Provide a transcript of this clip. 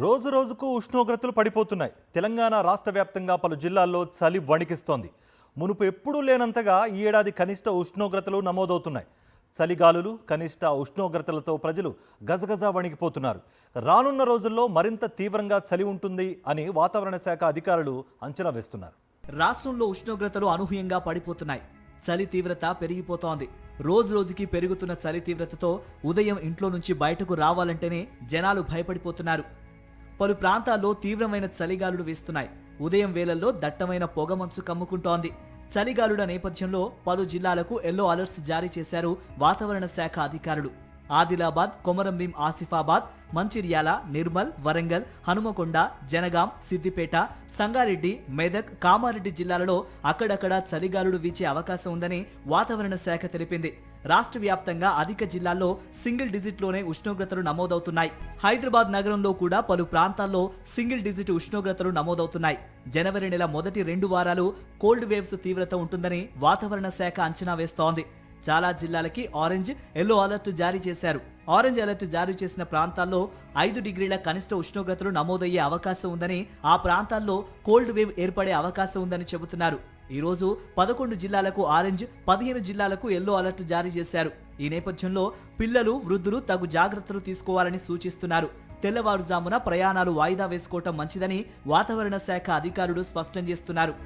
రోజు రోజుకు ఉష్ణోగ్రతలు పడిపోతున్నాయి. తెలంగాణ రాష్ట్ర వ్యాప్తంగా పలు జిల్లాల్లో చలి వణికిస్తోంది. మునుపు ఎప్పుడూ లేనంతగా ఈ ఏడాది కనిష్ట ఉష్ణోగ్రతలు నమోదవుతున్నాయి. చలిగాలులు, కనిష్ట ఉష్ణోగ్రతలతో ప్రజలు గజగజ వణికిపోతున్నారు. రానున్న రోజుల్లో మరింత తీవ్రంగా చలి ఉంటుంది అని వాతావరణ శాఖ అధికారులు అంచనా వేస్తున్నారు. రాష్ట్రంలో ఉష్ణోగ్రతలు అనూహ్యంగా పడిపోతున్నాయి. చలి తీవ్రత పెరిగిపోతోంది. రోజు రోజుకి పెరుగుతున్న చలి తీవ్రతతో ఉదయం ఇంట్లో నుంచి బయటకు రావాలంటేనే జనాలు భయపడిపోతున్నారు. పలు ప్రాంతాల్లో తీవ్రమైన చలిగాలులు వీస్తున్నాయి. ఉదయం వేళల్లో దట్టమైన పొగమంచు కమ్ముకుంటోంది. చలిగాలుల నేపథ్యంలో పలు జిల్లాలకు ఎల్లో అలర్ట్స్ జారీ చేశారు వాతావరణ శాఖ అధికారులు. ఆదిలాబాద్, కొమరంభీం, ఆసిఫాబాద్, మంచిర్యాల, నిర్మల్, వరంగల్, హనుమకొండ, జనగాం, సిద్దిపేట, సంగారెడ్డి, మెదక్, కామారెడ్డి జిల్లాలలో అక్కడక్కడా చలిగాలులు వీచే అవకాశం ఉందని వాతావరణ శాఖ తెలిపింది. రాష్ట్ర వ్యాప్తంగా అధిక జిల్లాల్లో సింగిల్ డిజిట్లోనే ఉష్ణోగ్రతలు నమోదవుతున్నాయి. హైదరాబాద్ నగరంలో కూడా పలు ప్రాంతాల్లో సింగిల్ డిజిట్ ఉష్ణోగ్రతలు నమోదవుతున్నాయి. జనవరి నెల మొదటి 2 వారాలు కోల్డ్ వేవ్స్ తీవ్రత ఉంటుందని వాతావరణ శాఖ అంచనా వేస్తోంది. చాలా జిల్లాలకి ఆరెంజ్, ఎల్లో అలర్ట్ జారీ చేశారు. ఆరెంజ్ అలర్ట్ జారీ చేసిన ప్రాంతాల్లో 5 డిగ్రీల కనిష్ట ఉష్ణోగ్రతలు నమోదయ్యే అవకాశం ఉందని, ఆ ప్రాంతాల్లో కోల్డ్ వేవ్ ఏర్పడే అవకాశం ఉందని చెబుతున్నారు. ఈ రోజు 11 జిల్లాలకు ఆరెంజ్, 15 జిల్లాలకు ఎల్లో అలర్ట్ జారీ చేశారు. ఈ నేపథ్యంలో పిల్లలు, వృద్ధులు తగు జాగ్రత్తలు తీసుకోవాలని సూచిస్తున్నారు. తెల్లవారుజామున ప్రయాణాలు వాయిదా వేసుకోవటం మంచిదని వాతావరణ శాఖ అధికారులు స్పష్టం చేస్తున్నారు.